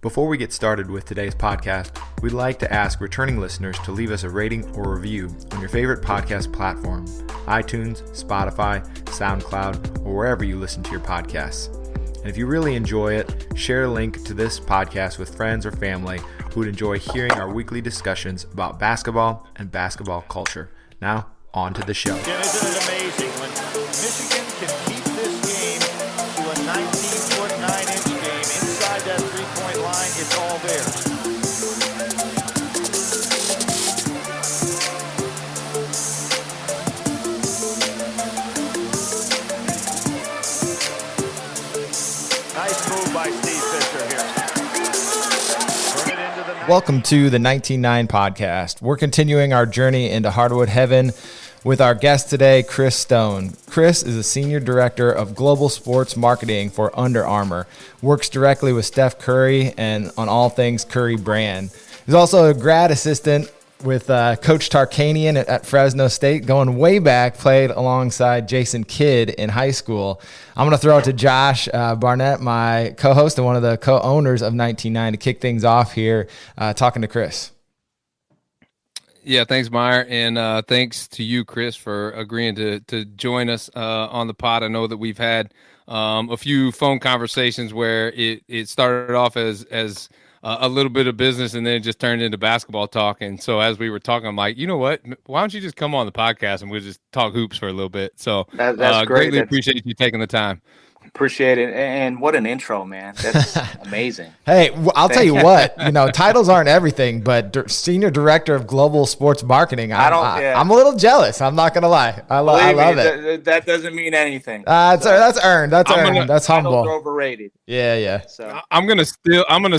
Before we get started with today's podcast, we'd like to ask returning listeners to leave us a rating or review on your favorite podcast platform, iTunes, Spotify, SoundCloud, or wherever you listen to your podcasts. And if you really enjoy it, share a link to this podcast with friends or family who would enjoy hearing our weekly discussions about basketball and basketball culture. Now, on to the show. Yeah, isn't it amazing when Michigan can keep this game to a 19-foot, 9-inch game inside that three-point line? It's all theirs. Nice move by Steve Fisher here. Turn it into the Welcome to the 19-9 podcast. We're continuing our journey into Hardwood heaven with our guest today, Kris Stone. Kris is a senior director of global sports marketing for Under Armour, works directly with Steph Curry and on all things Curry brand. He's also a grad assistant with Coach Tarkanian at Fresno State, going way back, played alongside Jason Kidd in high school. I'm going to throw it to Josh Barnett, my co-host and one of the co-owners of 19-9, to kick things off here, talking to Kris. Yeah, thanks, Meyer, and thanks to you, Kris, for agreeing to join us on the pod. I know that we've had a few phone conversations where it started off as a little bit of business and then it just turned into basketball talk. And so as we were talking, I'm like, you know what? Why don't you just come on the podcast and we'll just talk hoops for a little bit? So that's great. Greatly appreciate you taking the time. Appreciate it. And what an intro, man. That's amazing. Hey, I'll tell you what, titles aren't everything, but senior director of global sports marketing, I'm a little jealous. I'm not going to lie. I love it. That doesn't mean anything. That's earned. That's earned. That's humble. Titles are overrated. Yeah. So I'm going to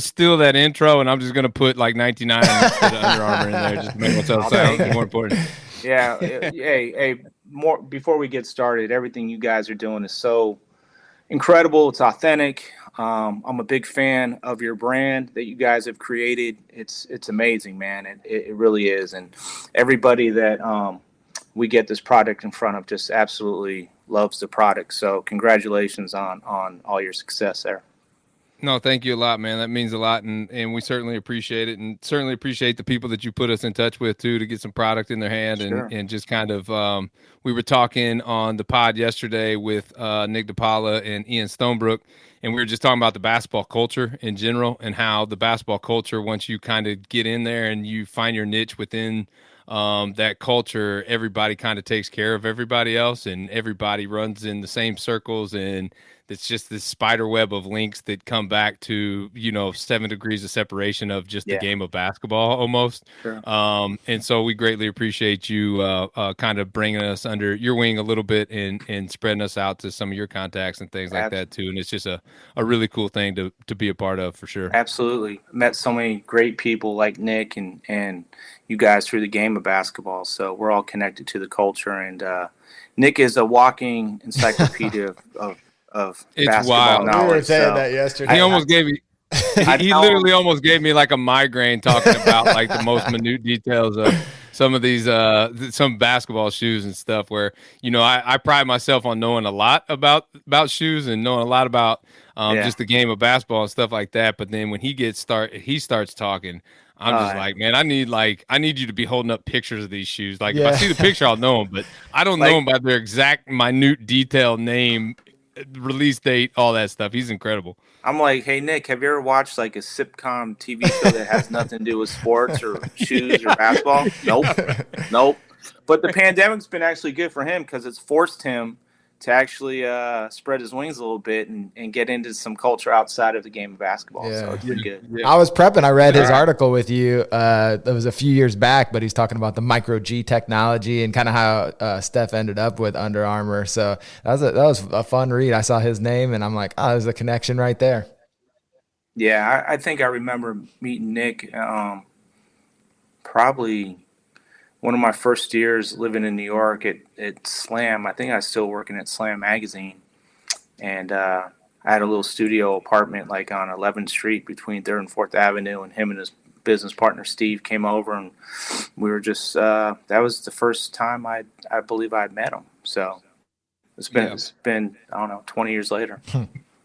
steal that intro and I'm just going to put like 99 instead of Under Armour in there just to make myself sound more important. Yeah. Hey, more before we get started, everything you guys are doing is so incredible. It's authentic. I'm a big fan of your brand that you guys have created. It's amazing, man. It really is. And everybody that we get this product in front of just absolutely loves the product. So congratulations on all your success there. No, thank you a lot, man. That means a lot, and we certainly appreciate it, and certainly appreciate the people that you put us in touch with, too, to get some product in their hand. Sure. And just kind of we were talking on the pod yesterday with Nick DePaula and Ian Stonebrook, and we were just talking about the basketball culture in general and how the basketball culture, once you kind of get in there and you find your niche within that culture, everybody kind of takes care of everybody else, and everybody runs in the same circles, and it's just this spider web of links that come back to 7 degrees of separation of just the game of basketball almost. Sure. And so we greatly appreciate you kind of bringing us under your wing a little bit and spreading us out to some of your contacts and things like that too. And it's just a really cool thing to be a part of for sure. Absolutely. Met so many great people like Nick and you guys through the game of basketball. So we're all connected to the culture, and Nick is a walking encyclopedia of it's basketball wild. knowledge. We were saying that yesterday. He almost gave me he literally almost gave me like a migraine talking about like the most minute details of some of these some basketball shoes and stuff where I pride myself on knowing a lot about shoes and knowing a lot about just the game of basketball and stuff like that, but then when he starts talking, I'm just like, man, I need you to be holding up pictures of these shoes. Like if I see the picture, I'll know them, but I don't know them by their exact minute detail, name, release date, all that stuff. He's incredible. I'm like, hey, Nick, have you ever watched like a sitcom TV show that has nothing to do with sports or shoes or basketball? Nope. But the pandemic's been actually good for him because it's forced him to actually spread his wings a little bit and get into some culture outside of the game of basketball. So it's been good. Yeah. I was prepping. I read his article with you. That was a few years back, but he's talking about the micro G technology and kind of how Steph ended up with Under Armour. So that was a fun read. I saw his name and I'm like, oh, there's a connection right there. Yeah, I think I remember meeting Nick probably one of my first years living in New York at Slam. I think I was still working at Slam Magazine. And I had a little studio apartment like on 11th Street between 3rd and 4th Avenue, and him and his business partner Steve came over, and we were just that was the first time I believe I'd met him. So it's been I don't know, 20 years later.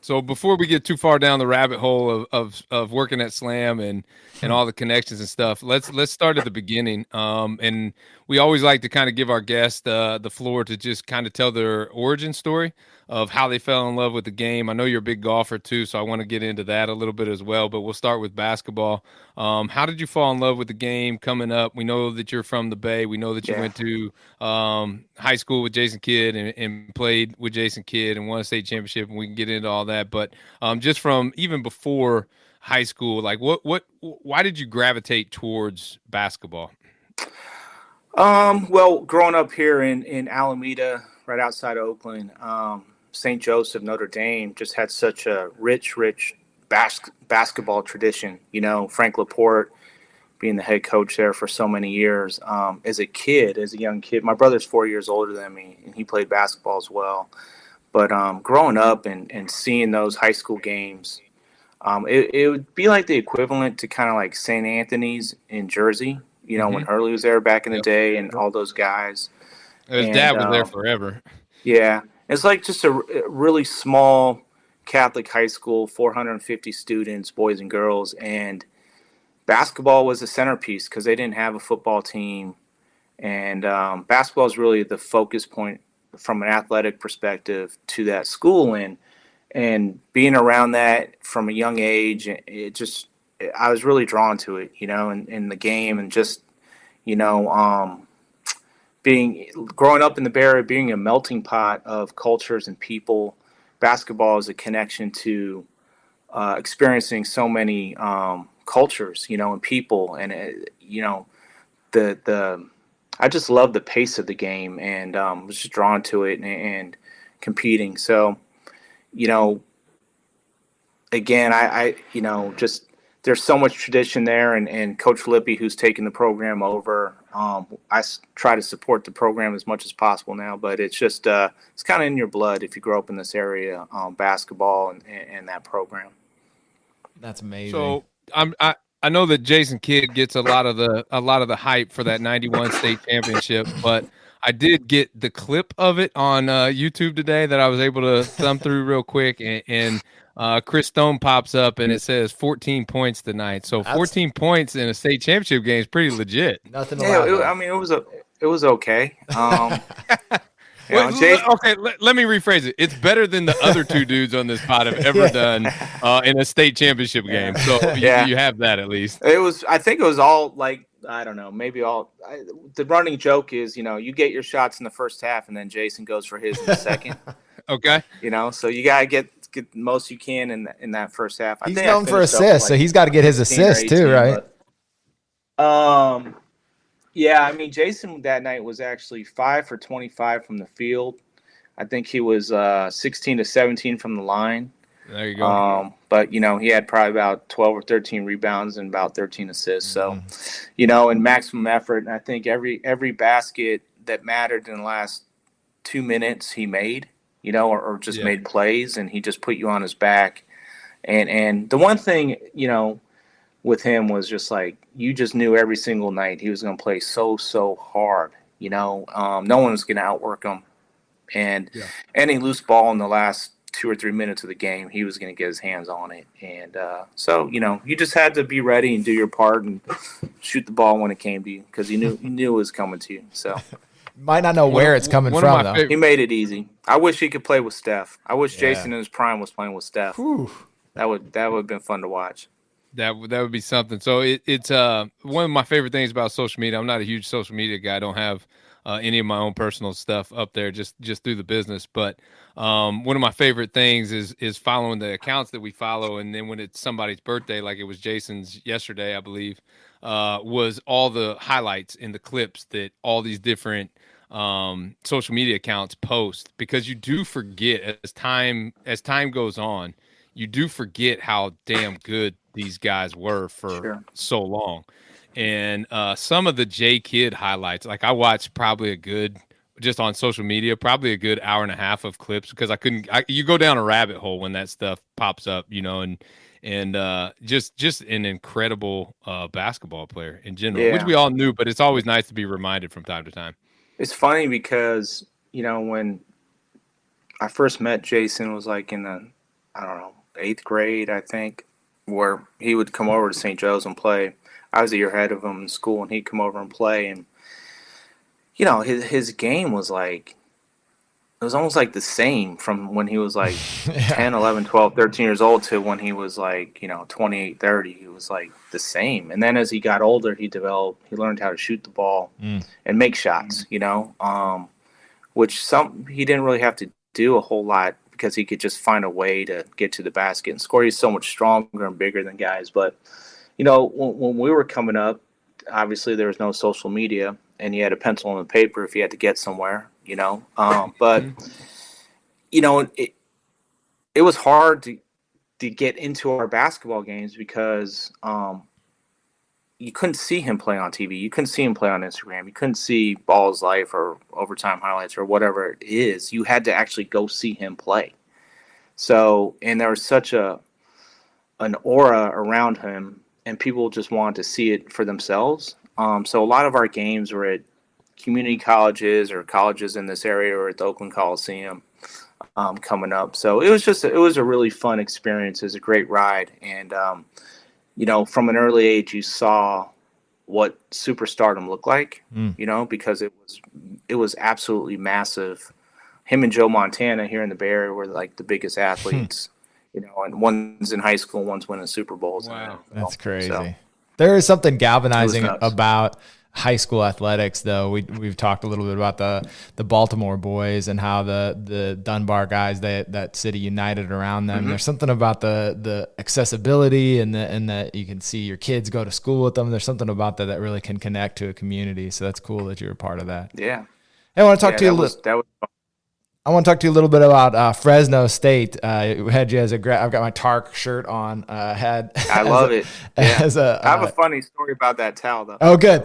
So before we get too far down the rabbit hole of working at Slam and all the connections and stuff, let's start at the beginning. And we always like to kind of give our guests the floor to just kind of tell their origin story of how they fell in love with the game. I know you're a big golfer too, so I want to get into that a little bit as well. But we'll start with basketball. How did you fall in love with the game coming up? We know that you're from the Bay. We know that you went to high school with Jason Kidd and played with Jason Kidd and won a state championship, and we can get into all that. But just from even before high school, like why did you gravitate towards basketball? Well, growing up here in Alameda, right outside of Oakland, St. Joseph, Notre Dame just had such a rich basketball tradition. You know, Frank Laporte being the head coach there for so many years. As a young kid, my brother's 4 years older than me, and he played basketball as well. But growing up and seeing those high school games, it would be like the equivalent to kind of like St. Anthony's in Jersey, you know, when Hurley was there back in the day and all those guys. His dad was there forever. Yeah. It's like just a really small Catholic high school, 450 students, boys and girls, and basketball was the centerpiece because they didn't have a football team. And basketball is really the focus point from an athletic perspective to that school. And being around that from a young age, I was really drawn to it, you know, in the game and just, you know, growing up in the Bay Area, being a melting pot of cultures and people. Basketball is a connection to experiencing so many cultures, you know, and people, and you know, I just love the pace of the game, and was just drawn to it and competing. So, you know, again, I you know, just there's so much tradition there, and Coach Filippi, who's taken the program over, I try to support the program as much as possible now, but it's just it's kind of in your blood if you grow up in this area, basketball and that program. That's amazing. So I know that Jason Kidd gets a lot of the hype for that 91 state championship, but I did get the clip of it on YouTube today that I was able to thumb through real quick, and Kris Stone pops up and it says 14 points tonight. So 14 points in a state championship game is pretty legit. Nothing. Yeah, it was okay. Okay, let me rephrase it. It's better than the other two dudes on this pod have ever done in a state championship game. So you have that at least. I think it was all like, I don't know, maybe the running joke is, you know, you get your shots in the first half and then Jason goes for his in the second. Okay. You know, so you got to get the most you can in that first half. He's known for assists, so he's got to get his assists too, right? Yeah, I mean, Jason that night was actually 5 for 25 from the field. I think he was 16 to 17 from the line. There you go. But, you know, he had probably about 12 or 13 rebounds and about 13 assists. So, you know, and maximum effort. And I think every basket that mattered in the last 2 minutes he made, you know, or just made plays, and he just put you on his back. And the one thing, you know, with him was just like, you just knew every single night he was going to play so hard, you know. No one was going to outwork him. And any loose ball in the last 2 or 3 minutes of the game, he was going to get his hands on it. And so, you know, you just had to be ready and do your part and shoot the ball when it came to you, because you knew it was coming to you. So might not know where it's coming from, though. He made it easy. I wish he could play with Steph. I wish Jason in his prime was playing with Steph. Whew. That would have been fun to watch. That would be something. So it's one of my favorite things about social media. I'm not a huge social media guy. I don't have any of my own personal stuff up there, just through the business. But one of my favorite things is following the accounts that we follow, and then when it's somebody's birthday, like it was Jason's yesterday, I believe, was all the highlights and the clips that all these different social media accounts post, because you do forget as time goes on, you do forget how damn good these guys were for so long. And some of the J Kidd highlights, like I watched probably just on social media, probably a good hour and a half of clips, because you go down a rabbit hole when that stuff pops up, you know, and just an incredible basketball player in general, which we all knew, but it's always nice to be reminded from time to time. It's funny because, you know, when I first met Jason, it was like in the I don't know, 8th grade, I think, where he would come over to St. Joe's and play. I was a year ahead of him in school, and he'd come over and play. And, his game was like, it was almost like the same from when he was like 10, 11, 12, 13 years old to when he was like, 28, 30. He was like the same. And then as he got older, he learned how to shoot the ball and make shots, which he didn't really have to do a whole lot because he could just find a way to get to the basket and score. He's so much stronger and bigger than guys. But, when we were coming up, obviously there was no social media, and you had a pencil and a paper if you had to get somewhere. But it was hard to get into our basketball games because you couldn't see him play on TV. You couldn't see him play on Instagram. You couldn't see Ball's Life or Overtime Highlights or whatever it is. You had to actually go see him play. So, and there was such an aura around him, and people just wanted to see it for themselves. So a lot of our games were at community colleges or colleges in this area or at the Oakland Coliseum coming up. So it was a really fun experience. It was a great ride. And, from an early age, you saw what superstardom looked like, because it was absolutely massive. Him and Joe Montana here in the Bay Area were like the biggest athletes, and one's in high school, one's winning Super Bowls. Wow. That's crazy. So, there is something galvanizing about high school athletics, though. We've talked a little bit about the Baltimore boys and how the Dunbar guys that city united around them. There's something about the accessibility and that you can see your kids go to school with them. There's something about that really can connect to a community. So that's cool that you're a part of that. Yeah. Hey, I want to talk to you. I want to talk to you a little bit about Fresno State. We had you as a grad. I've got my Tark shirt on. I love it. Yeah. I have a funny story about that towel, though. Oh, good.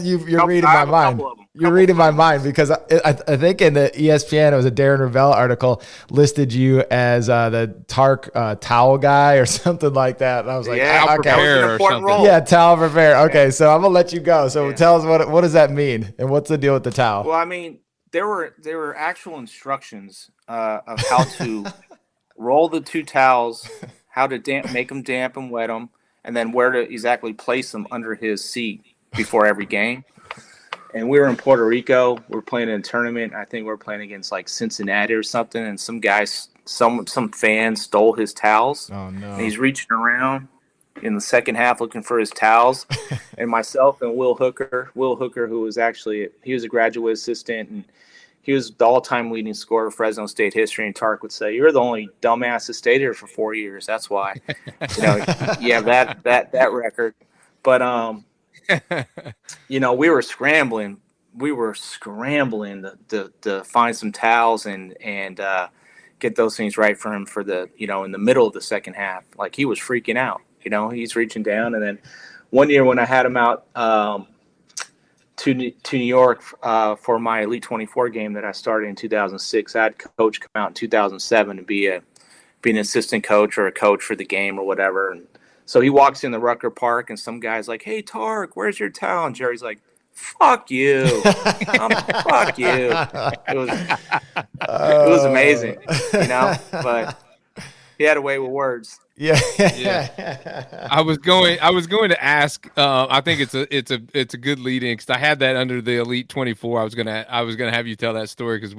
You're reading my mind. You're reading my mind because I think in the ESPN it was a Darren Ravel article listed you as the Tark towel guy or something like that. And I was like, towel prepare or something. Role. Yeah, towel prepare. Okay, so I'm gonna let you go. So tell us what does that mean and what's the deal with the towel? Well, I mean, there were actual instructions of how to roll the two towels, how to make them damp and wet them, and then where to exactly place them under his seat before every game. And we were in Puerto Rico. We were playing in a tournament. I think we were playing against like Cincinnati or something. And some guys, some fan stole his towels. Oh no! And he's reaching around in the second half looking for his towels. And myself and Will Hooker, who was he was a graduate assistant, and he was the all-time leading scorer of Fresno State history. And Tark would say, "You're the only dumbass that stayed here for 4 years. That's why, you have that record." But we were scrambling. We were scrambling to find some towels and get those things right for him for the in the middle of the second half. Like, he was freaking out. He's reaching down. And then one year when I had him out to New York for my Elite 24 game that I started in 2006, I had coach come out in 2007 to be an assistant coach or a coach for the game or whatever. And so he walks in the Rucker Park, and some guy's like, "Hey, Tark, where's your towel?" And Jerry's like, "Fuck you." Fuck you. It was amazing, but he had a way with words. Yeah. I was going to ask. I think it's a good lead in because I had that under the Elite 24. I was gonna have you tell that story because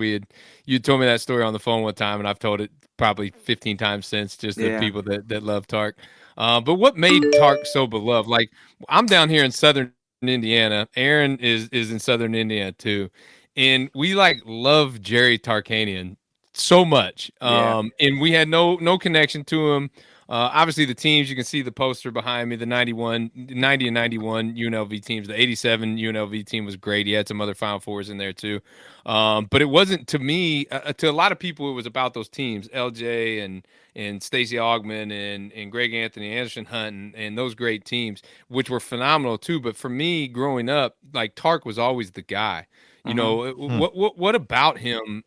you told me that story on the phone one time, and I've told it probably 15 times since. Just the people that love Tark. But what made Tark so beloved? Like, I'm down here in Southern Indiana. Aaron is in Southern Indiana too, and we love Jerry Tarkanian so much. And we had no connection to him. Obviously the teams, you can see the poster behind me, the 90 and 91 UNLV teams. The 87 UNLV team was great. He had some other Final Fours in there too. But it wasn't, to me, to a lot of people, it was about those teams, LJ and Stacey Augmon and Greg Anthony, Anderson Hunt, and those great teams, which were phenomenal too. But for me, growing up, Tark was always the guy. What about him?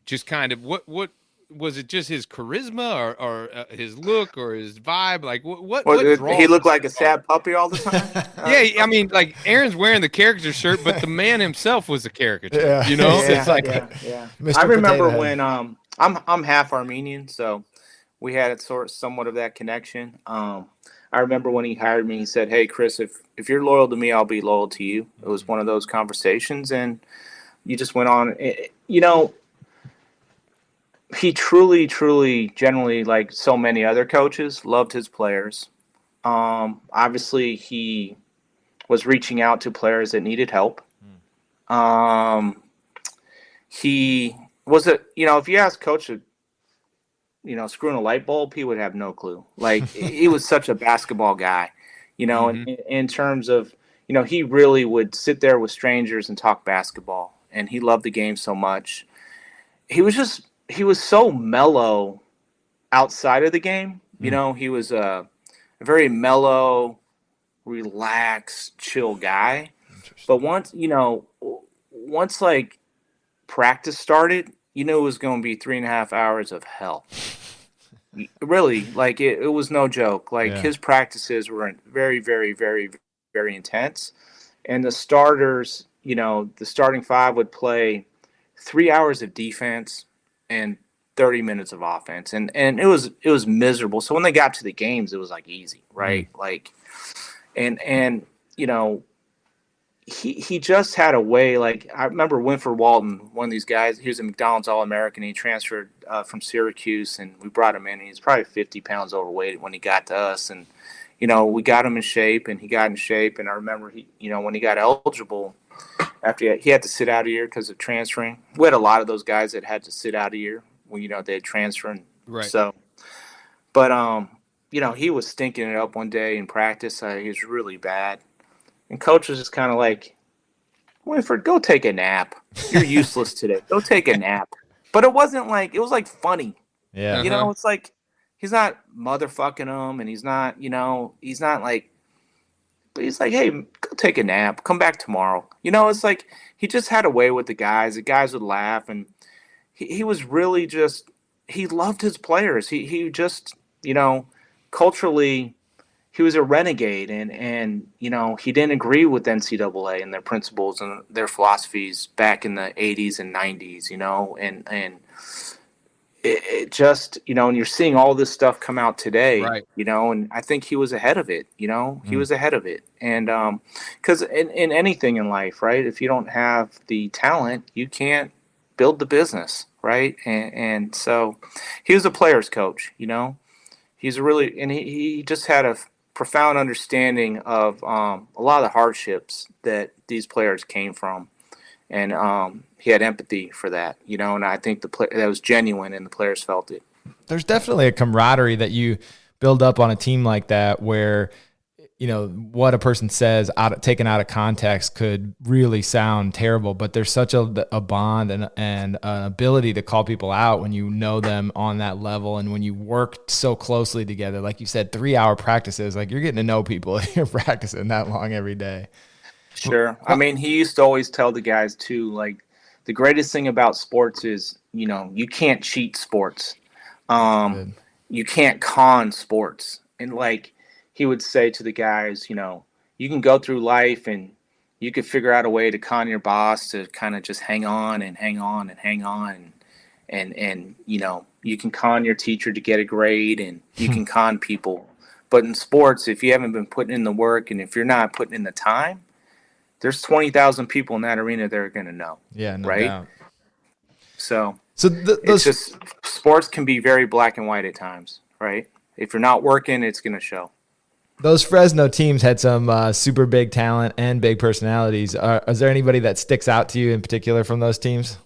Just kind of what was it? Just his charisma or his look or his vibe? What he looked like a sad puppy all the time. Yeah, I mean, Aaron's wearing the caricature shirt, but the man himself was a caricature. Yeah. It's I remember when I'm half Armenian, so we had somewhat of that connection. I remember when he hired me, he said, "Hey, Kris, if you're loyal to me, I'll be loyal to you." It was one of those conversations, and you just went on. He truly, truly, generally, like so many other coaches, loved his players. Obviously, he was reaching out to players that needed help. He was if you ask Coach screwing a light bulb, he would have no clue. Like, he was such a basketball guy, in terms of, he really would sit there with strangers and talk basketball, and he loved the game so much. He was so mellow outside of the game. He was a very mellow, relaxed, chill guy. But once like practice started, it was going to be 3.5 hours of hell. Really, like it was no joke. Like his practices were very, very, very, very intense. And the starters, the starting five would play 3 hours of defense and 30 minutes of offense. And it was miserable. So when they got to the games, it was like easy, right? Like, and he just had a way. Like, I remember Winford Walton, one of these guys. He was a McDonald's All-American. He transferred from Syracuse, and we brought him in. He's probably 50 pounds overweight when he got to us, and we got him in shape, and he got in shape. And I remember when he got eligible, after he had to sit out a year because of transferring. We had a lot of those guys that had to sit out a year when they had transferred. Right. So, but he was stinking it up one day in practice. He was really bad. And Coach was just kind of like, "Winford, go take a nap. You're useless today. Go take a nap." But it wasn't like, it was like funny. Yeah. It's like, he's not motherfucking him, and he's not like, but he's like, "Hey, go take a nap. Come back tomorrow." It's like, he just had a way with the guys. The guys would laugh, and he was really just, he loved his players. He just, culturally, he was a renegade, and he didn't agree with NCAA and their principles and their philosophies back in the 80s and 90s, and it just, and you're seeing all this stuff come out today, right. And I think he was ahead of it, he was ahead of it. And because in anything in life, right, if you don't have the talent, you can't build the business, right? And so he was a player's coach, he's really, and he just had a profound understanding of a lot of the hardships that these players came from, and he had empathy for that, and I think that was genuine, and the players felt it. There's definitely a camaraderie that you build up on a team like that, where what a person says taken out of context could really sound terrible, but there's such a bond and an ability to call people out when you know them on that level, and when you work so closely together. Like you said, 3-hour practices, like, you're getting to know people if you're practicing that long every day. Sure. I mean, he used to always tell the guys too, like, the greatest thing about sports is, you can't cheat sports. You can't con sports. And like, he would say to the guys, you can go through life and you could figure out a way to con your boss to kind of just hang on and hang on and hang on. And you can con your teacher to get a grade, and you can con people. But in sports, if you haven't been putting in the work, and if you're not putting in the time, there's 20,000 people in that arena that are going to know. Yeah, no right? doubt. So those, it's just, sports can be very black and white at times, right? If you're not working, it's going to show. Those Fresno teams had some super big talent and big personalities. Is there anybody that sticks out to you in particular from those teams?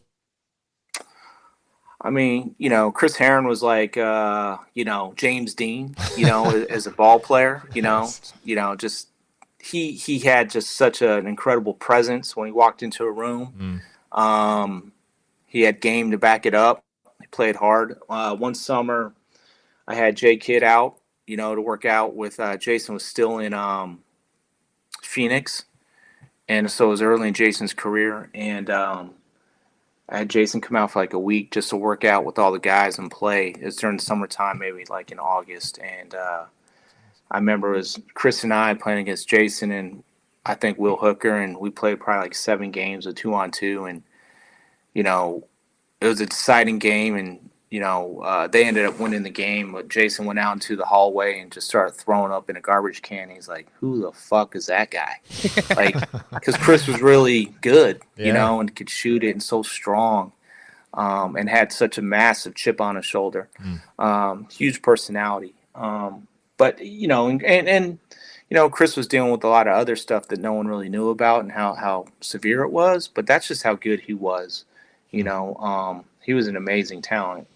I mean, Chris Herron was like, James Dean, as a ball player, just he had just such an incredible presence when he walked into a room. He had game to back it up. He played hard. One summer, I had Jay Kidd out, to work out with Jason was still in Phoenix. And so it was early in Jason's career. And I had Jason come out for like a week just to work out with all the guys and play. It was during the summertime, maybe like in August. And I remember it was Kris and I playing against Jason and I think Will Hooker. And we played probably like 7 games of 2-on-2. And, it was a deciding game. And they ended up winning the game, but Jason went out into the hallway and just started throwing up in a garbage can. He's like, who the fuck is that guy? Like, because Kris was really good, and could shoot it and so strong, and had such a massive chip on his shoulder, huge personality. But, Kris was dealing with a lot of other stuff that no one really knew about and how severe it was, but that's just how good he was. He was an amazing talent.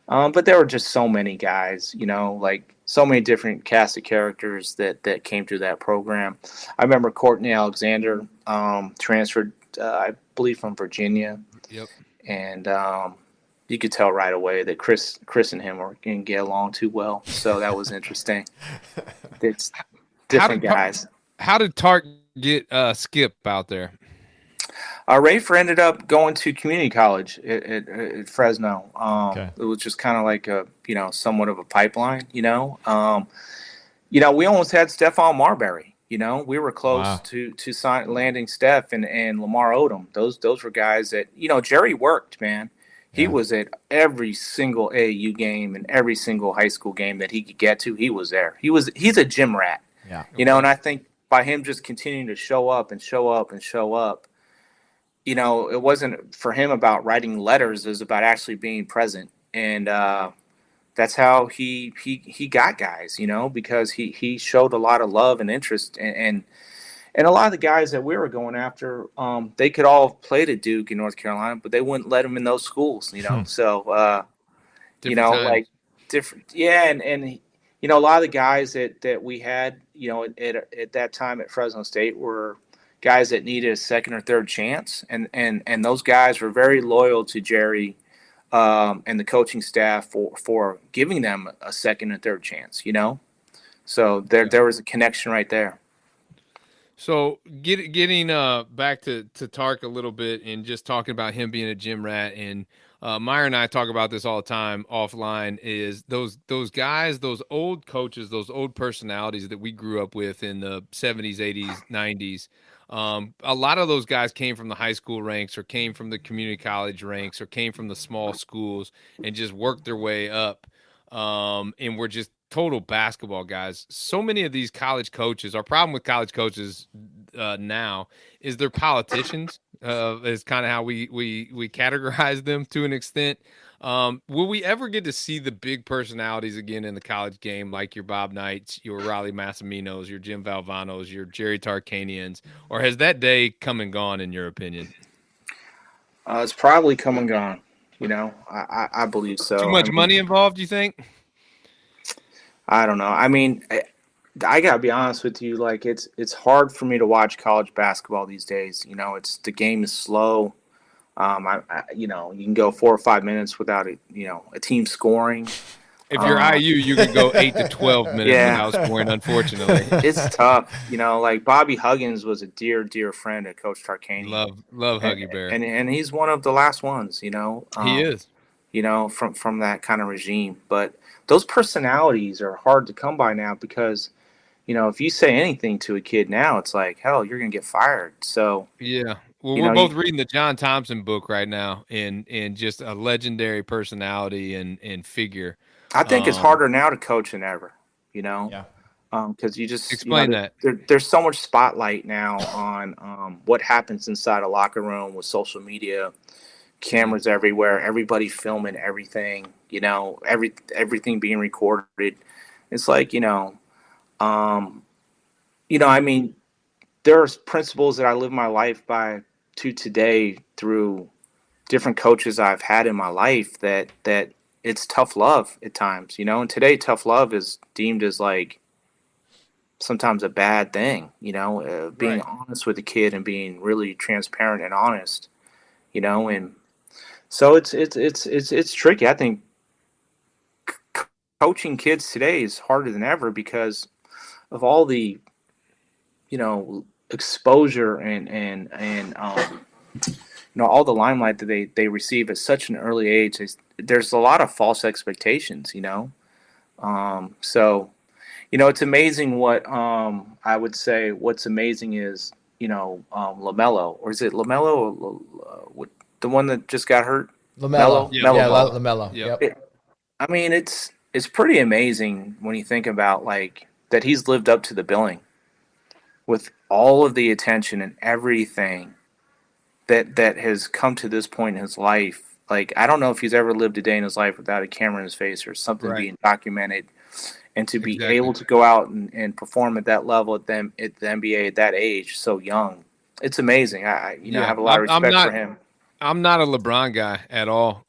But there were just so many guys, like so many different cast of characters that came through that program. I remember Courtney Alexander transferred, I believe, from Virginia. Yep. And you could tell right away that Kris and him were going to get along too well. So that was interesting. It's different guys. How did Tark get Skip out there? Rafer ended up going to community college at Fresno. It was just kind of like somewhat of a pipeline, we almost had Stephon Marbury, we were close to landing Steph and Lamar Odom. Those were guys that, Jerry worked, man. He was at every single AAU game and every single high school game that he could get to. He was there. He's a gym rat, and I think by him just continuing to show up and show up and show up, it wasn't for him about writing letters. It was about actually being present. And that's how he got guys, because he showed a lot of love and interest. And a lot of the guys that we were going after, they could all have played at Duke in North Carolina, but they wouldn't let them in those schools, So, like different. Yeah. And a lot of the guys that we had, at that time at Fresno State were guys that needed a second or third chance, and those guys were very loyal to Jerry and the coaching staff for giving them a second and third chance, So there was a connection right there. So getting back to Tark a little bit and just talking about him being a gym rat, and Meyer and I talk about this all the time offline, is those guys, those old coaches, those old personalities that we grew up with in the 70s, 80s, 90s. A lot of those guys came from the high school ranks or came from the community college ranks or came from the small schools and just worked their way up. And were just total basketball guys. So many of these college coaches, our problem with college coaches now is they're politicians, is kind of how we categorize them to an extent. Will we ever get to see the big personalities again in the college game, like your Bob Knights, your Rollie Massiminos, your Jim Valvanos, your Jerry Tarkanians, or has that day come and gone in your opinion? It's probably come and gone. I believe so. Too much money involved, you think? I don't know. I mean, I gotta be honest with you. Like, it's hard for me to watch college basketball these days. The game is slow. You can go 4 or 5 minutes without a team scoring. If you're IU, you can go 8 to 12 minutes without scoring. Unfortunately, it's tough. Like Bobby Huggins was a dear friend of Coach Tarkanian. Love Huggy Bear, and he's one of the last ones. He is. From that kind of regime, but those personalities are hard to come by now because, if you say anything to a kid now, it's like, hell, you're going to get fired. So, yeah. Well, we're both reading the John Thompson book right now and just a legendary personality and figure. I think it's harder now to coach than ever, Yeah. Because you just explain that. There's so much spotlight now on what happens inside a locker room with social media, cameras everywhere, everybody filming everything, everything being recorded. It's like, I mean, there's principles that I live my life by to today through different coaches I've had in my life that it's tough love at times, and today tough love is deemed as like sometimes a bad thing, being honest with the kid and being really transparent and honest, and so it's tricky. I think coaching kids today is harder than ever because of all the, exposure and all the limelight that they receive at such an early age. There's a lot of false expectations, So, it's amazing what I would say. What's amazing is LaMelo, or is it LaMelo? The one that just got hurt? LaMelo. Yeah, LaMelo. Yep. I mean, it's pretty amazing when you think about like that he's lived up to the billing with all of the attention and everything that has come to this point in his life. Like, I don't know if he's ever lived a day in his life without a camera in his face or something being documented. And to be able to go out and perform at that level at the NBA at that age, so young, it's amazing. I have a lot of respect for him. I'm not a LeBron guy at all,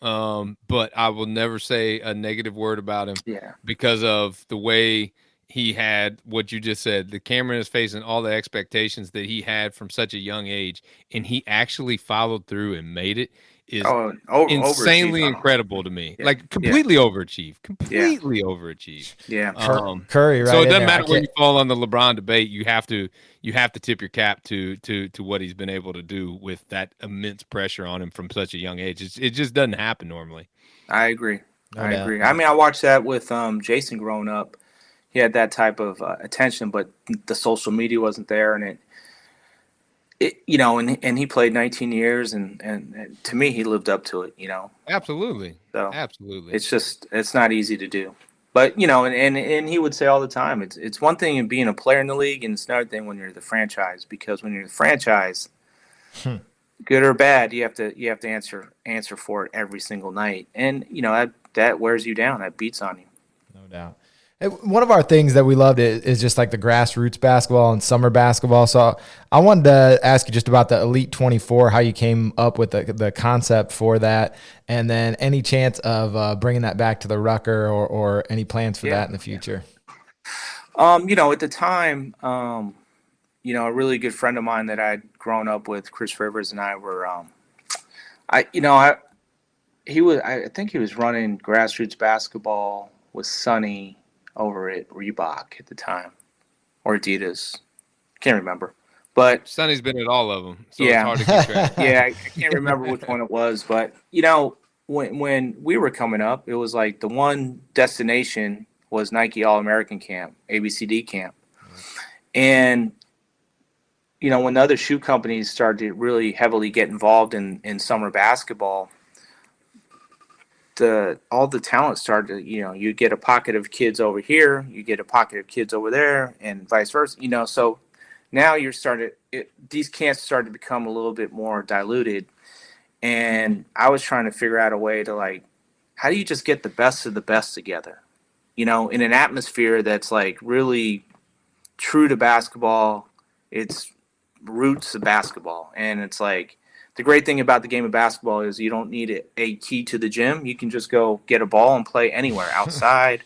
but I will never say a negative word about him because of the way he had what you just said, the camera in his face and all the expectations that he had from such a young age, and he actually followed through and made it is insanely incredible to me. Like completely overachieved. Yeah. Curry, right? So it doesn't matter where you fall on the LeBron debate. You have to tip your cap to what he's been able to do with that immense pressure on him from such a young age. It just doesn't happen normally. I agree. I agree. I mean, I watched that with Jason growing up. He had that type of attention, but the social media wasn't there, and and he played 19 years, and to me, he lived up to it. Absolutely. So absolutely, it's not easy to do. But and he would say all the time, it's one thing in being a player in the league, and it's another thing when you're the franchise. Because when you're the franchise, good or bad, you have to answer for it every single night, and that wears you down. That beats on you. No doubt. One of our things that we loved is just like the grassroots basketball and summer basketball. So I wanted to ask you just about the Elite 24, how you came up with the concept for that, and then any chance of bringing that back to the Rucker or any plans for that in the future. At the time, a really good friend of mine that I'd grown up with, Kris Rivers, and I were, I think he was running grassroots basketball with Sonny over at Reebok at the time, or Adidas. Can't remember. But Sonny's been at all of them, so it's hard to keep track. I can't remember which one it was. But, when we were coming up, it was like the one destination was Nike All-American Camp, ABCD Camp. And, when the other shoe companies started to really heavily get involved in summer basketball, all the talent started to, you get a pocket of kids over here, you get a pocket of kids over there, and vice versa. So now these camps started to become a little bit more diluted, and I was trying to figure out a way to, like, how do you just get the best of the best together, in an atmosphere that's like really true to basketball. It's roots of basketball, and it's like, the great thing about the game of basketball is you don't need a key to the gym. You can just go get a ball and play anywhere outside.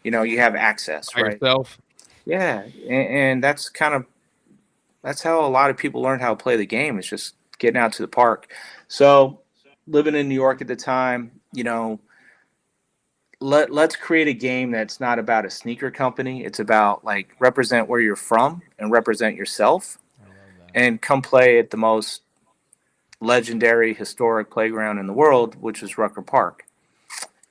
You have access, by right? Yourself. Yeah, and that's how a lot of people learn how to play the game. It's just getting out to the park. So, living in New York at the time, let's create a game that's not about a sneaker company. It's about, like, represent where you're from and represent yourself, and come play at the most legendary historic playground in the world, which is Rucker Park.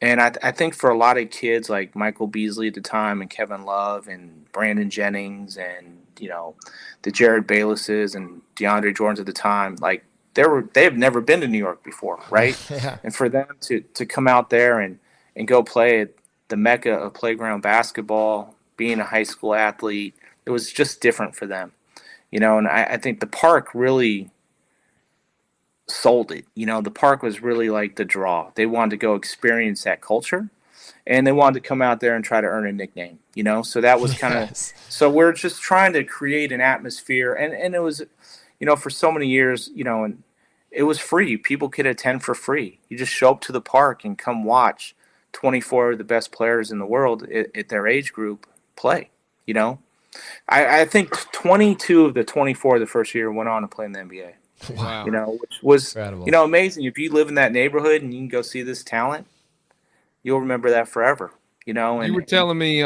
And I think for a lot of kids like Michael Beasley at the time, and Kevin Love and Brandon Jennings, and the Jared Baylesses and DeAndre Jordans at the time, like they have never been to New York before, right? And for them to come out there and go play at the mecca of playground basketball, being a high school athlete, it was just different for them, and I think the park really sold it. The park was really like the draw. They wanted to go experience that culture, and they wanted to come out there and try to earn a nickname, so that was kind of so we're just trying to create an atmosphere, and it was, for so many years, and it was free. People could attend for free. You just show up to the park and come watch 24 of the best players in the world at their age group play. I think 22 of the 24 the first year went on to play in the NBA. Wow. Which was, incredible. Amazing. If you live in that neighborhood and you can go see this talent, you'll remember that forever, And you were telling me,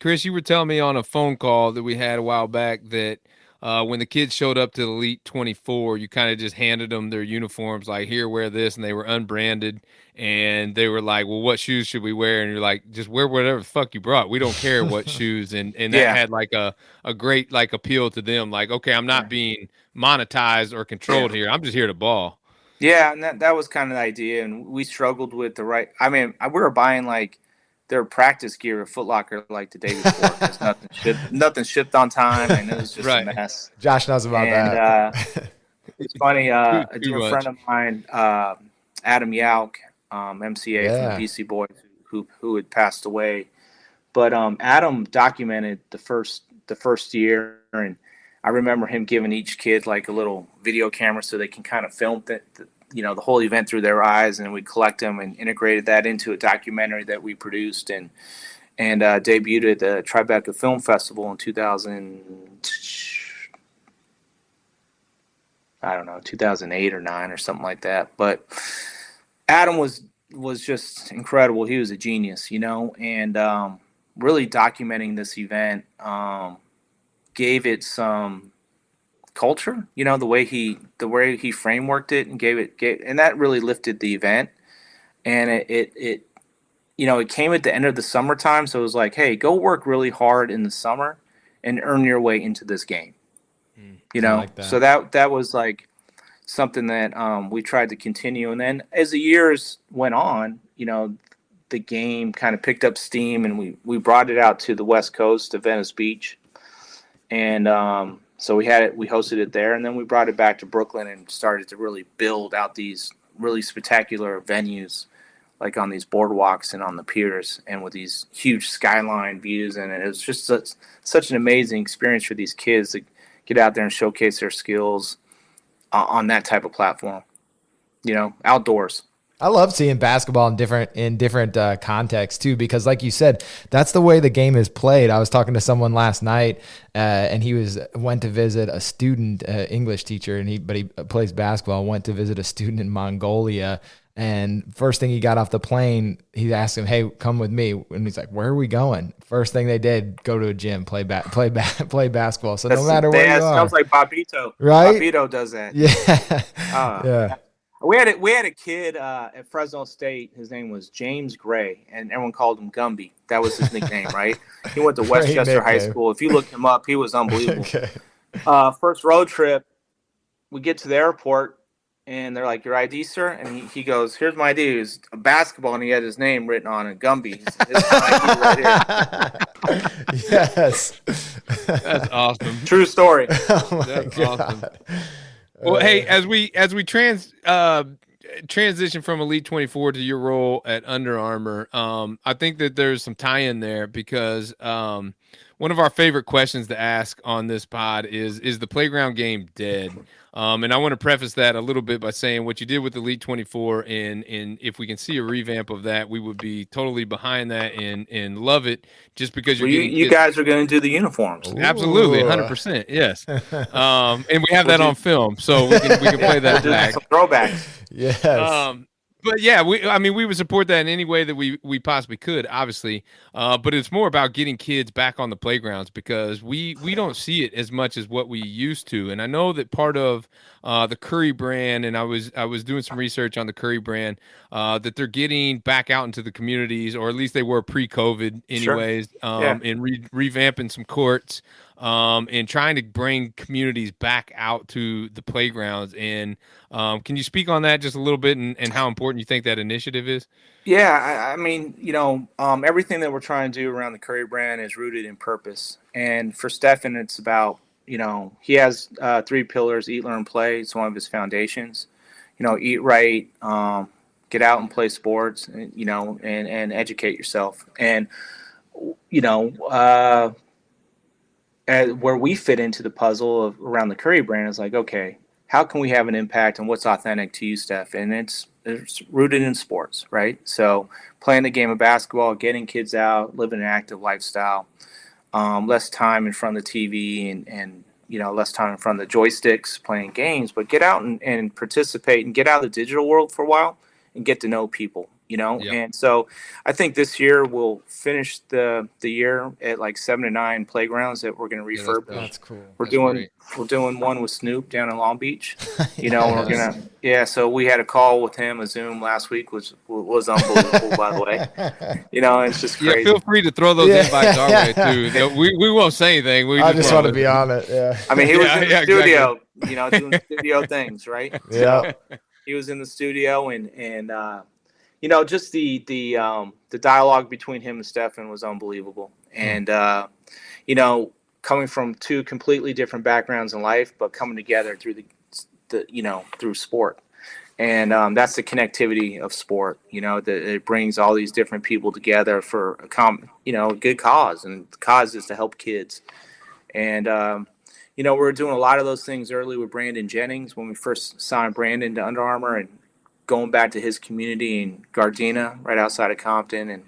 Kris, on a phone call that we had a while back that when the kids showed up to the Elite 24, you kind of just handed them their uniforms, like, here, wear this, and they were unbranded, and they were like, well, what shoes should we wear? And you're like, just wear whatever the fuck you brought. We don't care what shoes. And that had like a great, like, appeal to them. Like, okay, I'm not being monetized or controlled here. I'm just here to ball. Yeah, and that was kind of the idea, and we struggled with we were buying like their practice gear at Foot Locker like the day before because nothing shipped on time, and it was just a mess. Josh knows about that. It's funny. A Too dear much. friend of mine, Adam Yauk, MCA from the BC Boys, who had passed away, but Adam documented the first year, and I remember him giving each kid like a little video camera so they can kind of film the whole event through their eyes, and we collect them and integrated that into a documentary that we produced and debuted at the Tribeca Film Festival in 2008 or 9 or something like that. But Adam was just incredible. He was a genius, and really documenting this event gave it some culture, the way he frameworked it and and that really lifted the event. And it came at the end of the summertime, so it was like, hey, go work really hard in the summer and earn your way into this game. Like that. So that was like something that we tried to continue. And then as the years went on, the game kind of picked up steam, and we brought it out to the West Coast to Venice Beach. And so we hosted it there, and then we brought it back to Brooklyn and started to really build out these really spectacular venues, like on these boardwalks and on the piers, and with these huge skyline views. And it was just such an amazing experience for these kids to get out there and showcase their skills on that type of platform, outdoors. I love seeing basketball in different contexts too, because like you said, that's the way the game is played. I was talking to someone last night, and he went to visit a student, English teacher, but he plays basketball. Went to visit a student in Mongolia, and first thing he got off the plane, he asked him, "Hey, come with me." And he's like, "Where are we going?" First thing they did, go to a gym, play basketball. So no matter where you are, sounds like Bobito. Right? Bobito does that. Yeah, yeah. We had a kid at Fresno State. His name was James Gray, and everyone called him Gumby. That was his nickname, right? He went to Westchester High School. If you look him up, he was unbelievable. Okay. First road trip, we get to the airport, and they're like, "Your ID, sir?" And he goes, "Here's my ID." It was a basketball, and he had his name written on it, Gumby. His ID right here. Yes. That's awesome. True story. Oh my That's God. awesome. Well, hey, as we transition from Elite 24 to your role at Under Armour, I think that there's some tie-in there because one of our favorite questions to ask on this pod is the playground game dead? And I want to preface that a little bit by saying what you did with Elite 24, and if we can see a revamp of that, we would be totally behind that and love it. Just because you guys are going to do the uniforms. Absolutely, 100%, yes. And we have that on film, so we can play that back. Some throwbacks. Yes. But yeah, we would support that in any way that we possibly could, obviously. But it's more about getting kids back on the playgrounds because we don't see it as much as what we used to. And I know that part of the Curry brand, and I was doing some research on the Curry brand, that they're getting back out into the communities, or at least they were pre-COVID anyways, Sure. and revamping some courts. And trying to bring communities back out to the playgrounds. And can you speak on that just a little bit and how important you think that initiative is? Yeah, I mean, everything that we're trying to do around the Curry brand is rooted in purpose. And for Stefan, it's about, he has 3 pillars: eat, learn, play. It's one of his foundations. Eat right, get out and play sports, and educate yourself. And, where we fit into the puzzle around the Curry brand is like, okay, how can we have an impact on what's authentic to you, Steph? And it's rooted in sports, right? So playing the game of basketball, getting kids out, living an active lifestyle, less time in front of the TV and less time in front of the joysticks playing games, but get out and participate and get out of the digital world for a while and get to know people. Yep. And so I think this year we'll finish the year at like 7 to 9 playgrounds that we're going to refurbish. That's cool. We're doing one with Snoop down in Long Beach. So we had a call with him, a Zoom last week, which was unbelievable, by the way. It's just crazy. Yeah, feel free to throw those invites our way too. We won't say anything. I just want to be on it. Yeah. I mean, he was in the studio, doing studio things, right? Yeah. He was in the studio, and just the dialogue between him and Stefan was unbelievable. And coming from two completely different backgrounds in life, but coming together through through sport. And that's the connectivity of sport, that it brings all these different people together for a good cause. And the cause is to help kids. And, we're doing a lot of those things early with Brandon Jennings when we first signed Brandon to Under Armour, and going back to his community in Gardena, right outside of Compton, and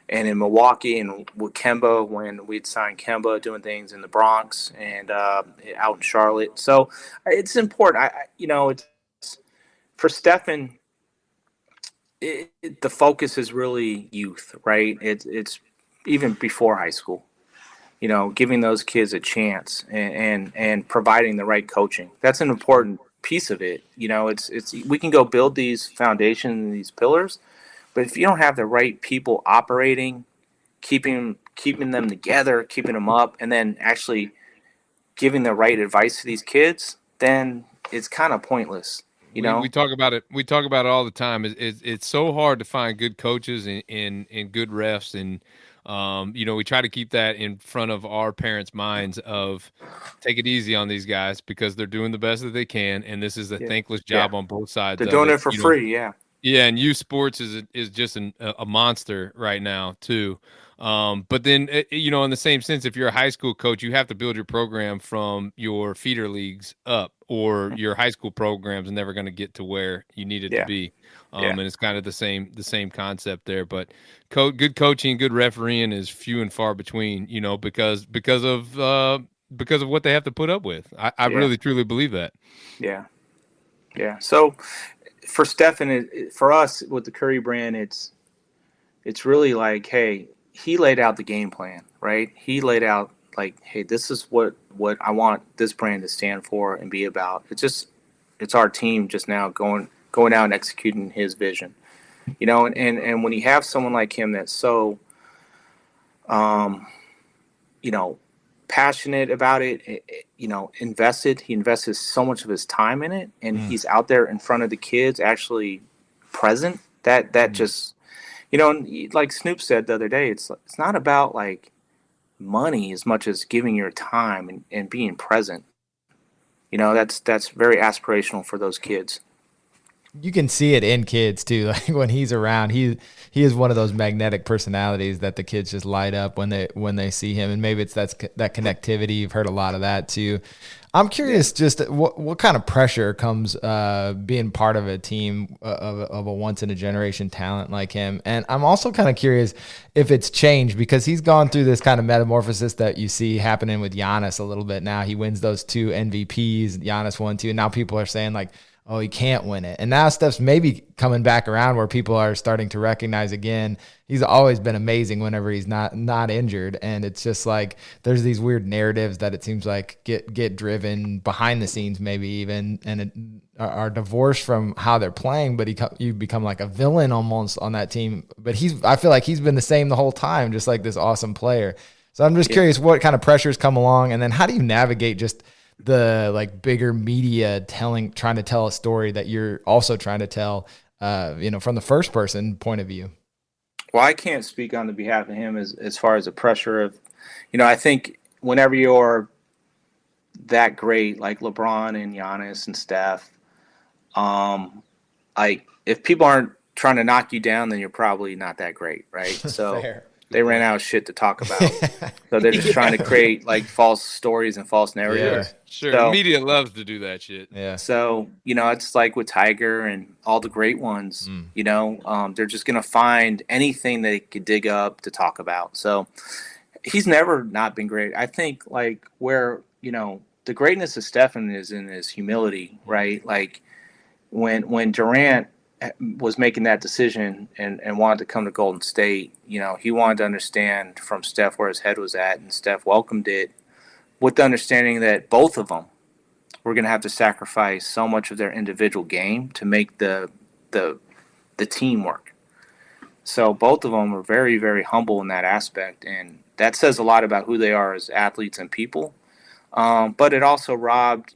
in Milwaukee, and with Kemba when we'd signed Kemba, doing things in the Bronx and out in Charlotte. So it's important. It's for Stefan. The focus is really youth, right? It's even before high school. Giving those kids a chance and providing the right coaching. That's an important piece of it. It's we can go build these foundations and these pillars, but if you don't have the right people operating, keeping them together, keeping them up, and then actually giving the right advice to these kids, then it's kind of pointless. We talk about it. We talk about it all the time. It's so hard to find good coaches and good refs, and we try to keep that in front of our parents' minds of take it easy on these guys because they're doing the best that they can, and this is a thankless job on both sides. They're doing it for free, yeah. Yeah, and youth sports is just a monster right now too. But then in the same sense, if you're a high school coach, you have to build your program from your feeder leagues up, or your high school program's never going to get to where you need it to be. And it's kind of the same concept there. But good coaching, good refereeing is few and far between. Because of what they have to put up with. I really truly believe that. Yeah. So for Stefan, for us with the Curry brand, it's really like, hey, he laid out the game plan, right? He laid out like, hey, this is what I want this brand to stand for and be about. It's our team just now going out and executing his vision, and when you have someone like him that's so, passionate about it, invested, he invests so much of his time in it, and he's out there in front of the kids, actually present, that just, and like Snoop said the other day, it's not about like money as much as giving your time and being present. That's very aspirational for those kids. You can see it in kids too. Like when he's around, he is one of those magnetic personalities that the kids just light up when they see him. And maybe it's that connectivity. You've heard a lot of that too. I'm curious, just what kind of pressure comes being part of a team of a once in a generation talent like him. And I'm also kind of curious if it's changed because he's gone through this kind of metamorphosis that you see happening with Giannis a little bit now. He wins those 2 MVPs. Giannis won 2, and now people are saying like, oh, he can't win it. And now Steph's maybe coming back around where people are starting to recognize again, he's always been amazing whenever he's not injured. And it's just like there's these weird narratives that it seems like get driven behind the scenes maybe even, and are divorced from how they're playing, but you become like a villain almost on that team. But I feel like he's been the same the whole time, just like this awesome player. So I'm just curious what kind of pressures come along, and then how do you navigate just the like bigger media trying to tell a story that you're also trying to tell, from the first person point of view? Well, I can't speak on the behalf of him as far as the pressure of, I think whenever you're that great, like LeBron and Giannis and Steph, if people aren't trying to knock you down, then you're probably not that great, right? So Fair. They ran out of shit to talk about. So they're just trying to create like false stories and false narratives. Yeah, sure. So, media loves to do that shit. Yeah. So, it's like with Tiger and all the great ones, they're just going to find anything they could dig up to talk about. So he's never not been great. I think like where, the greatness of Stephen is in his humility, right? Like when Durant was making that decision and wanted to come to Golden State, he wanted to understand from Steph where his head was at, and Steph welcomed it with the understanding that both of them were going to have to sacrifice so much of their individual game to make the team work. So both of them were very, very humble in that aspect, and that says a lot about who they are as athletes and people. But it also robbed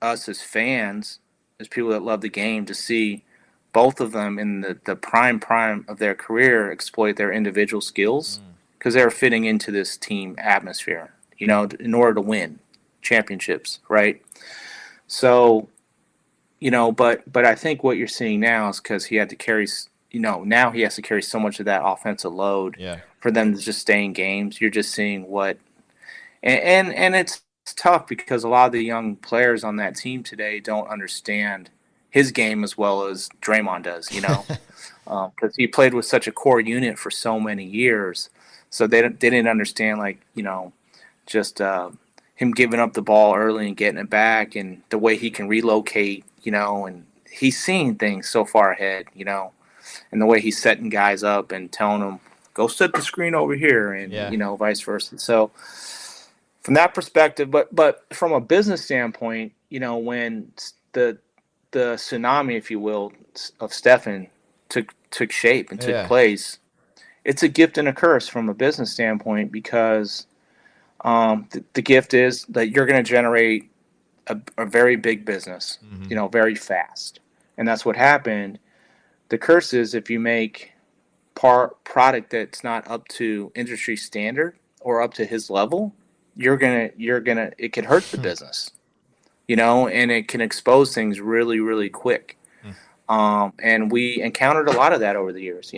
us as fans there's people that love the game, to see both of them in the prime of their career exploit their individual skills, because they're fitting into this team atmosphere, in order to win championships, right? So, but I think what you're seeing now is because he had to carry, now he has to carry so much of that offensive load for them to just stay in games. You're just seeing and it's tough because a lot of the young players on that team today don't understand his game as well as Draymond does, because he played with such a core unit for so many years. So they didn't understand, just him giving up the ball early and getting it back, and the way he can relocate, and he's seeing things so far ahead, and the way he's setting guys up and telling them, go set the screen over here, and, vice versa. So from that perspective, but from a business standpoint, when the tsunami, if you will, of Stephen took shape and took place, it's a gift and a curse from a business standpoint, because the gift is that you're going to generate a very big business, very fast. And that's what happened. The curse is if you make product that's not up to industry standard or up to his level, it can hurt the business, and it can expose things really, really quick. And we encountered a lot of that over the years,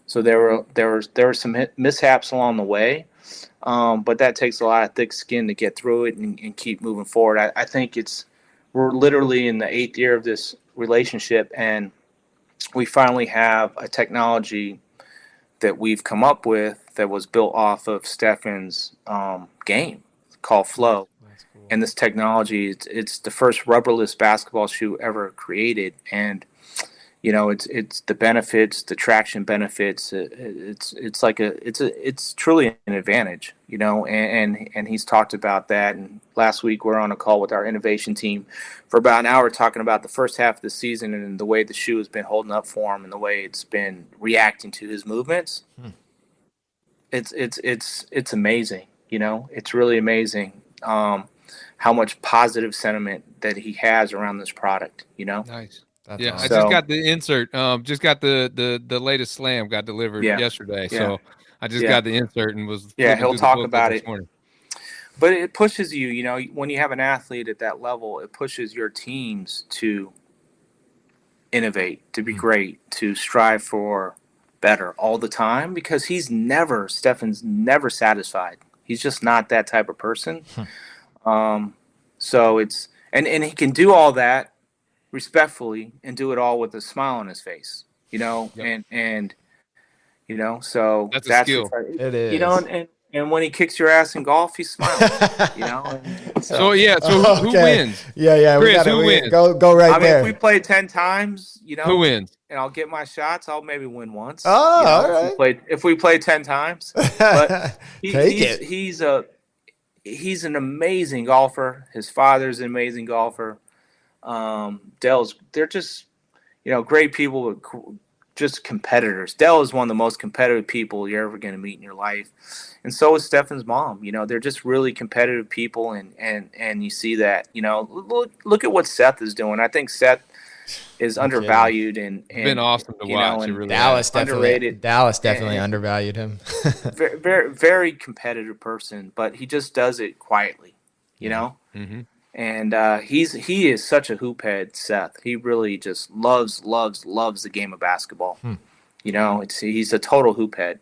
so there were some mishaps along the way. But that takes a lot of thick skin to get through it and keep moving forward. I think we're literally in the 8th year of this relationship, and we finally have a technology that we've come up with that was built off of Stephen's game called Flow. Cool. And this technology, it's the first rubberless basketball shoe ever created, and it's the benefits, the traction benefits. It's truly an advantage, and he's talked about that. And last week we're on a call with our innovation team for about an hour talking about the first half of the season and the way the shoe has been holding up for him and the way it's been reacting to his movements. It's amazing, it's really amazing how much positive sentiment that he has around this product, Nice. That's awesome. I So, just got the insert. Just got the latest slam got delivered yesterday. Yeah. So I just got the insert and was he'll talk about it. Morning. But it pushes you, when you have an athlete at that level, it pushes your teams to innovate, to be great, to strive for better all the time, because Stephen's never satisfied. He's just not that type of person. So it's and he can do all that respectfully and do it all with a smile on his face, and so that's a skill. it is. And when he kicks your ass in golf, he's smiling, So who wins? Yeah. Kris, who wins? Go right there. If we play 10 times, who wins? And I'll get my shots, I'll maybe win once. Oh, all right. If we play 10 times, but Take it. He's an amazing golfer. His father's an amazing golfer. They're just, great people, but just competitors. Dell is one of the most competitive people you're ever going to meet in your life. And so is Stephen's mom. They're just really competitive people. And you see that, look at what Seth is doing. I think Seth is undervalued and been awesome to watch. And really Dallas underrated. definitely undervalued him. very, very, very competitive person, but he just does it quietly, Mm-hmm. And he is such a hoop head, Seth. He really just loves the game of basketball. He's a total hoop head.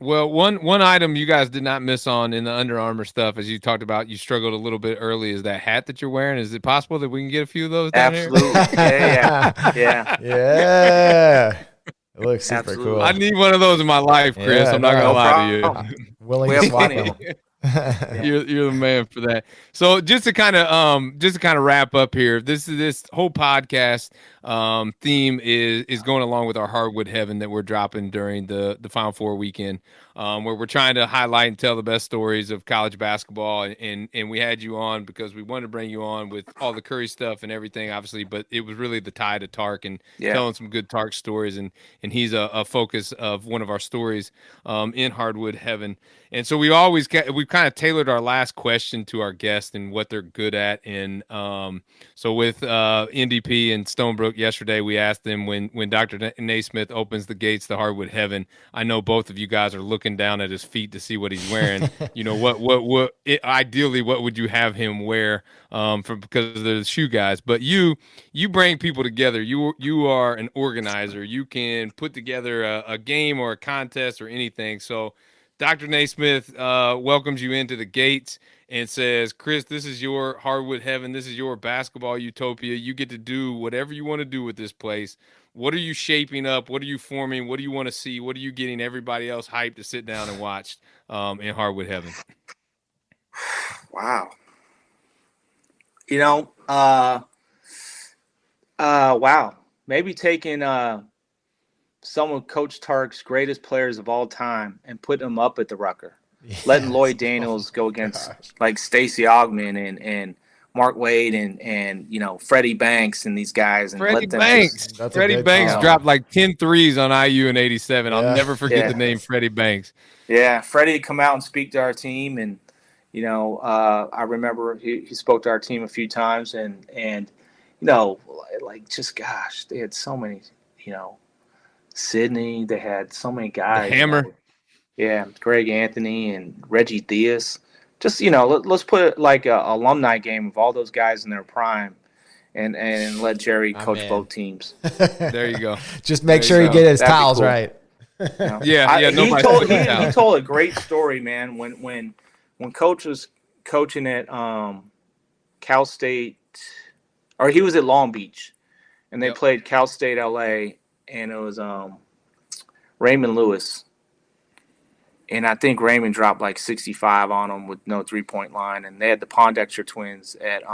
Well, one item you guys did not miss on in the Under Armour stuff, as you talked about, you struggled a little bit early, is that hat that you're wearing. Is it possible that we can get a few of those down Absolutely. here? Yeah. It looks super Absolutely. cool. I need one of those in my life, Kris. Yeah, I'm not gonna lie to you. Willing We to have swap plenty of them. You're the man for that. So just to kind of wrap up here, this whole podcast, theme is going along with our Hardwood Heaven that we're dropping during the Final Four weekend, where we're trying to highlight and tell the best stories of college basketball. And we had you on because we wanted to bring you on with all the Curry stuff and everything, obviously, but it was really the tie to Tark and telling some good Tark stories. And he's a focus of one of our stories in Hardwood Heaven. And so we've kind of tailored our last question to our guest and what they're good at. And so with NDP and Stonebrook yesterday, we asked them when Dr. Naismith opens the gates to Hardwood Heaven. I know both of you guys are looking down at his feet to see what he's wearing. Ideally, what would you have him wear because of the shoe guys? But you bring people together. You are an organizer. You can put together a game or a contest or anything. So Dr. Naismith welcomes you into the gates and says, Kris, this is your Hardwood Heaven. This is your basketball utopia. You get to do whatever you want to do with this place. What are you shaping up? What are you forming? What do you want to see? What are you getting everybody else hyped to sit down and watch in Hardwood Heaven? Wow. Wow. Maybe taking some of Coach Tark's greatest players of all time and putting them up at the Rucker. Yes. Letting Lloyd Daniels go against like Stacey Augmon and Mark Wade and Freddie Banks and these guys. And Freddie Banks dropped like 10 threes on IU in 87. I'll never forget the name Freddie Banks. Yeah, Freddie would come out and speak to our team. And, I remember he spoke to our team a few times. And gosh, they had so many, Sydney, they had so many guys. The Hammer. Yeah, Greg Anthony and Reggie Theus. Just, let's put like a alumni game of all those guys in their prime and let Jerry coach both teams. There you go. Just make sure you get his towels cool. Right. He told a great story, man, when Coach was coaching at Cal State, or he was at Long Beach, and they played Cal State LA, and it was Raymond Lewis. And I think Raymond dropped like 65 on them with no three-point line. And they had the Pondexter twins at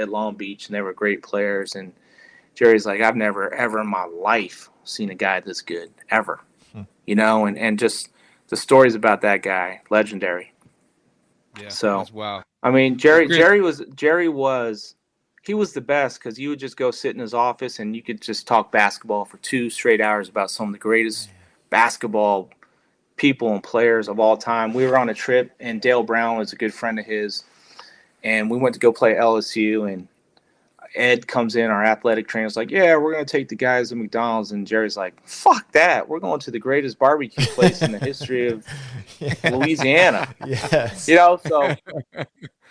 Long Beach, and they were great players. And Jerry's like, I've never, ever in my life seen a guy this good, ever. And just the stories about that guy, legendary. Yeah, so, wow. I mean, Jerry was the best because you would just go sit in his office and you could just talk basketball for 2 straight hours about some of the greatest basketball people and players of all time. We were on a trip, and Dale Brown was a good friend of his, and we went to go play LSU, and Ed comes in, our athletic trainer's like, yeah, we're going to take the guys to McDonald's, and Jerry's like, fuck that, we're going to the greatest barbecue place in the history of Louisiana. Yes. So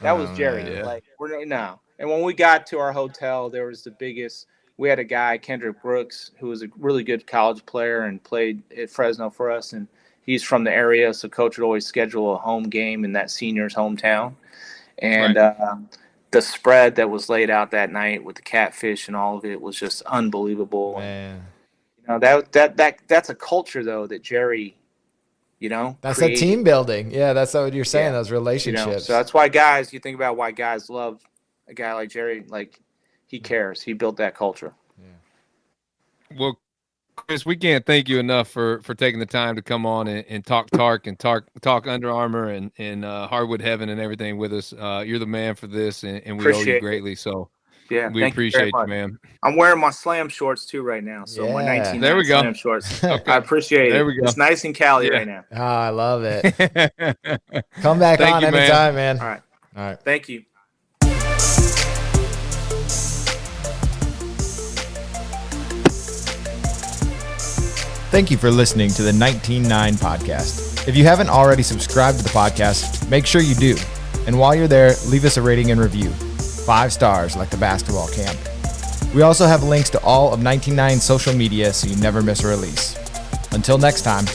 that was Jerry. Yeah. Like, no. And when we got to our hotel, there was the biggest. We had a guy, Kendrick Brooks, who was a really good college player and played at Fresno for us, and he's from the area, so Coach would always schedule a home game in that senior's hometown. And the spread that was laid out that night with the catfish and all of it was just unbelievable. Man. That's a culture, though, that Jerry, That's created. a team building. Yeah, that's what you're saying, those relationships. So that's why you think about why guys love a guy like Jerry. Like, he cares. He built that culture. Yeah. Well, Kris, we can't thank you enough for taking the time to come on and talk Tark and talk Under Armour and Hardwood Heaven and everything with us. You're the man for this, and we owe you greatly. So we appreciate you, man. I'm wearing my Slam shorts too right now. So my 1999 Slam shorts. Okay. I appreciate it. There we go. It's nice and Cali right now. Oh, I love it. Come back on anytime, man. All right. Thank you. Thank you for listening to the 19-9 podcast. If you haven't already subscribed to the podcast, make sure you do. And while you're there, leave us a rating and review. 5 stars like the basketball camp. We also have links to all of 19-9's social media so you never miss a release. Until next time.